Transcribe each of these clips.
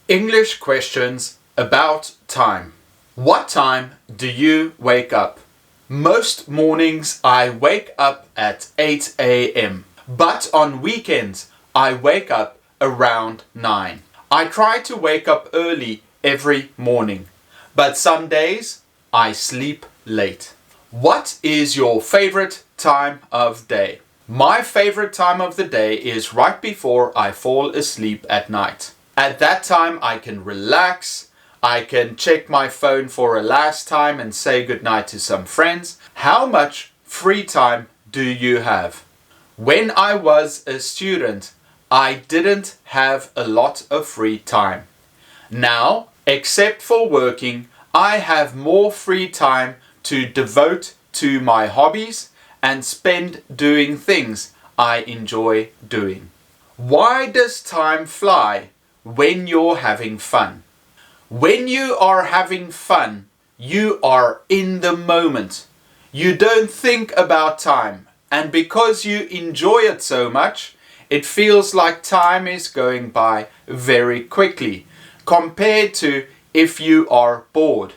English questions about time. What time do you wake up? Most mornings I wake up at 8 a.m. But on weekends I wake up around 9. I try to wake up early every morning, but some days I sleep late. What is your favorite time of day? My favorite time of the day is right before I fall asleep at night. At that time I can relax, I can check my phone for a last time and say goodnight to some friends. How much free time do you have? When I was a student, I didn't have a lot of free time. Now, except for working, I have more free time to devote to my hobbies and spend doing things I enjoy doing. Why does time fly when you're having fun? When you are having fun, you are in the moment. You don't think about time, and because you enjoy it so much, it feels like time is going by very quickly compared to if you are bored.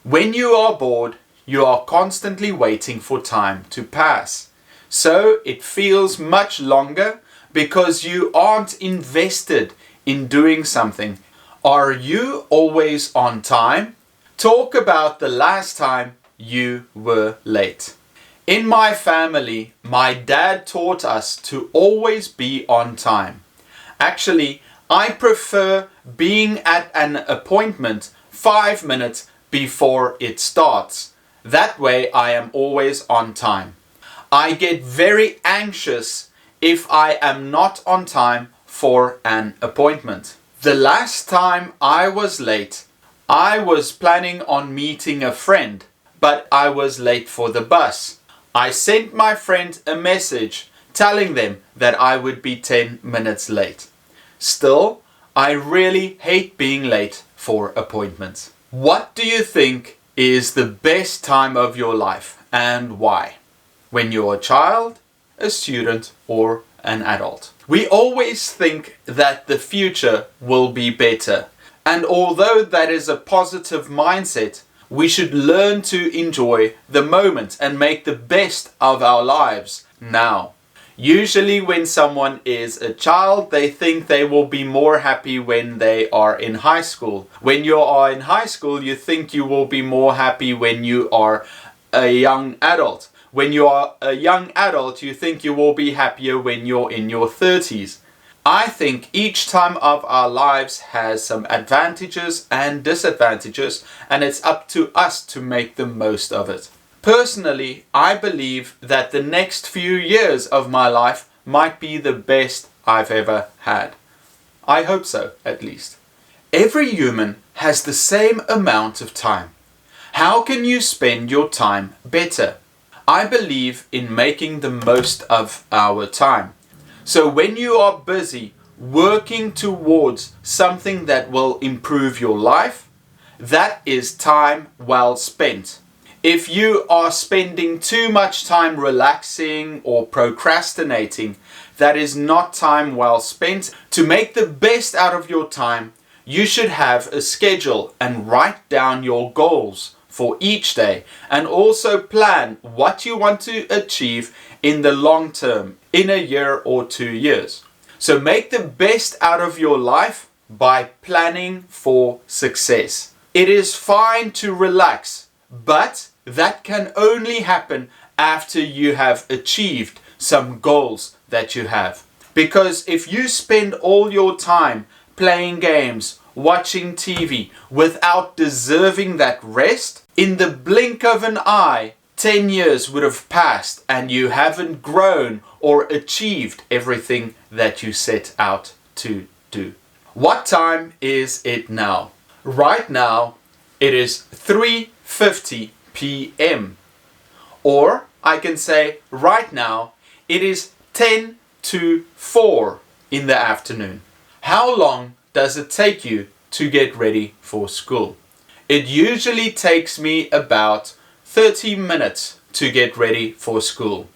When you are bored, you are constantly waiting for time to pass. So it feels much longer because you aren't invested in doing something. Are you always on time? Talk about the last time you were late. In my family, my dad taught us to always be on time. Actually, I prefer being at an appointment 5 minutes before it starts. That way I am always on time. I get very anxious if I am not on time for an appointment. The last time I was late, I was planning on meeting a friend, but I was late for the bus. I sent my friend a message telling them that I would be 10 minutes late. Still, I really hate being late for appointments. What do you think is the best time of your life and why? When you're a child, a student, or an adult. We always think that the future will be better, and although that is a positive mindset, we should learn to enjoy the moment and make the best of our lives now. Usually when someone is a child, they think they will be more happy when they are in high school. When you are in high school, you think you will be more happy when you are a young adult. When you are a young adult, you think you will be happier when you're in your 30s. I think each time of our lives has some advantages and disadvantages, and it's up to us to make the most of it. Personally, I believe that the next few years of my life might be the best I've ever had. I hope so, at least. Every human has the same amount of time. How can you spend your time better? I believe in making the most of our time. So when you are busy working towards something that will improve your life, that is time well spent. If you are spending too much time relaxing or procrastinating, that is not time well spent. To make the best out of your time, you should have a schedule and write down your goals for each day, and also plan what you want to achieve in the long term, in a year or 2 years. So make the best out of your life by planning for success. It is fine to relax, but that can only happen after you have achieved some goals that you have. Because if you spend all your time playing games, watching TV without deserving that rest, in the blink of an eye, 10 years would have passed and you haven't grown or achieved everything that you set out to do. What time is it now? Right now, it is 3:50 p.m. Or I can say right now, it is 10 to 4 in the afternoon. How long does it take you to get ready for school? It usually takes me about 30 minutes to get ready for school.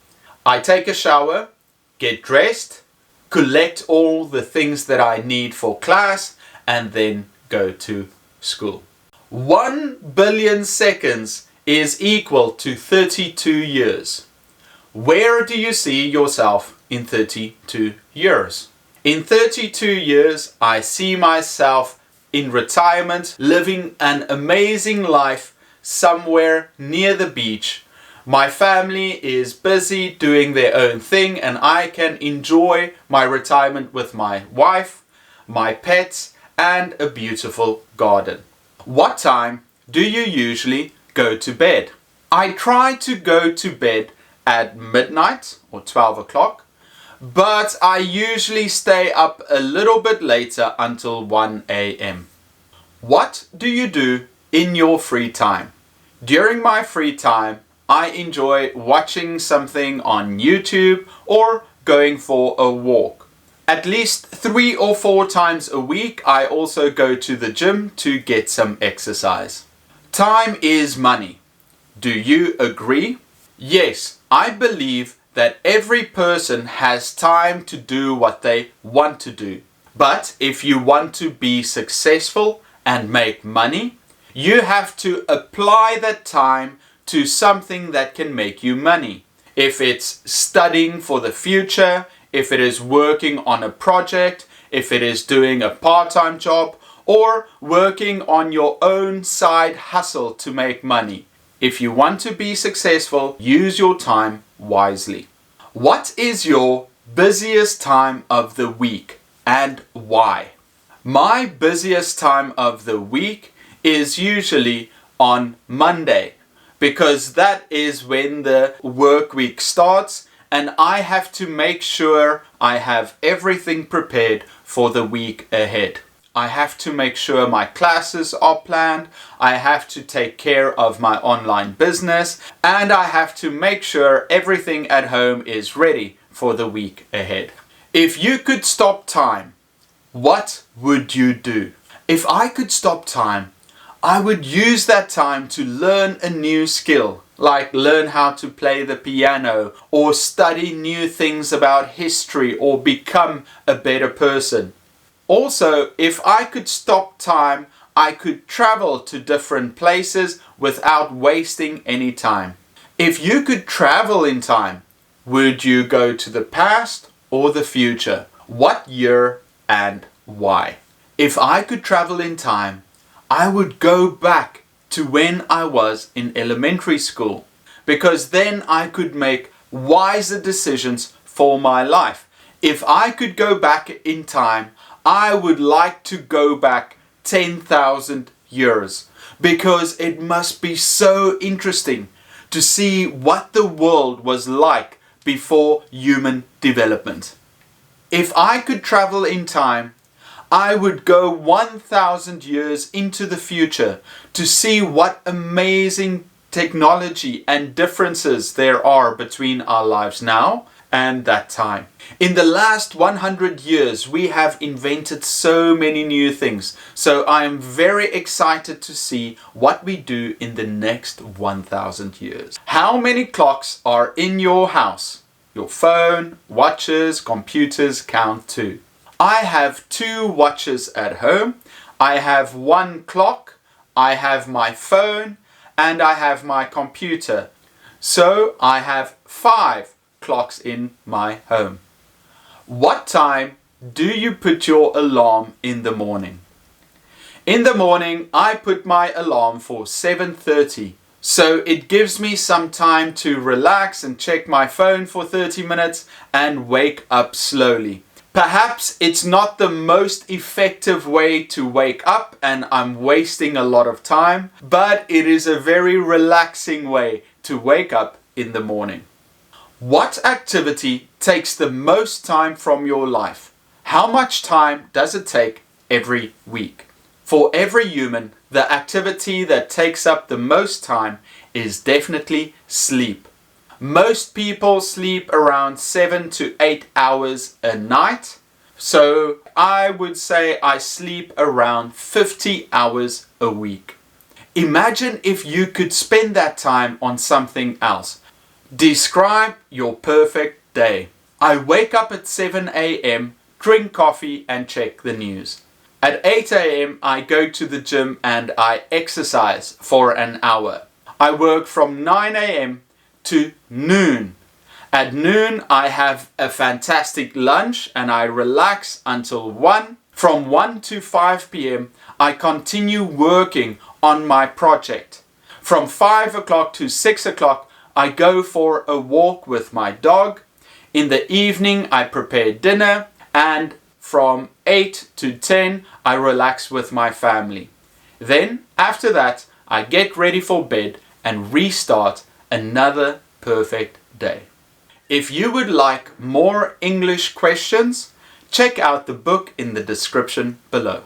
I take a shower, get dressed, collect all the things that I need for class, and then go to school. 1 billion seconds is equal to 32 years. Where do you see yourself in 32 years? In 32 years, I see myself in retirement, living an amazing life somewhere near the beach. My family is busy doing their own thing, and I can enjoy my retirement with my wife, my pets, and a beautiful garden. What time do you usually go to bed? I try to go to bed at midnight or 12 o'clock, but I usually stay up a little bit later until 1 a.m. What do you do in your free time? During my free time, I enjoy watching something on YouTube or going for a walk. At least 3 or 4 times a week, I also go to the gym to get some exercise. Time is money. Do you agree? Yes, I believe that every person has time to do what they want to do. But if you want to be successful and make money, you have to apply that time to something that can make you money. If it's studying for the future, if it is working on a project, if it is doing a part-time job, or working on your own side hustle to make money. If you want to be successful, use your time wisely. What is your busiest time of the week and why? My busiest time of the week is usually on Monday, because that is when the work week starts and I have to make sure I have everything prepared for the week ahead. I have to make sure my classes are planned, I have to take care of my online business, and I have to make sure everything at home is ready for the week ahead. If you could stop time, what would you do? If I could stop time, I would use that time to learn a new skill, like learn how to play the piano or study new things about history or become a better person. Also, if I could stop time, I could travel to different places without wasting any time. If you could travel in time, would you go to the past or the future? What year and why? If I could travel in time, I would go back to when I was in elementary school, because then I could make wiser decisions for my life. If I could go back in time, I would like to go back 10,000 years, because it must be so interesting to see what the world was like before human development. If I could travel in time, I would go 1,000 years into the future to see what amazing technology and differences there are between our lives now and that time. In the last 100 years, we have invented so many new things. So I am very excited to see what we do in the next 1,000 years. How many clocks are in your house? Your phone, watches, computers, count to. I have 2 watches at home. I have 1 clock, I have my phone, and I have my computer. So I have 5 clocks in my home. What time do you put your alarm in the morning? In the morning, I put my alarm for 7:30. So it gives me some time to relax and check my phone for 30 minutes and wake up slowly. Perhaps it's not the most effective way to wake up and I'm wasting a lot of time, but it is a very relaxing way to wake up in the morning. What activity takes the most time from your life? How much time does it take every week? For every human, the activity that takes up the most time is definitely sleep. Most people sleep around 7 to 8 hours a night. So I would say I sleep around 50 hours a week. Imagine if you could spend that time on something else. Describe your perfect day. I wake up at 7 a.m., drink coffee and check the news. At 8 a.m. I go to the gym and I exercise for an hour. I work from 9 a.m. to noon. At noon I have a fantastic lunch and I relax until 1. From 1 to 5 p.m. I continue working on my project. From 5 o'clock to 6 o'clock I go for a walk with my dog. In the evening I prepare dinner, and from 8 to 10 I relax with my family. Then after that I get ready for bed and restart another perfect day. If you would like more English questions, check out the book in the description below.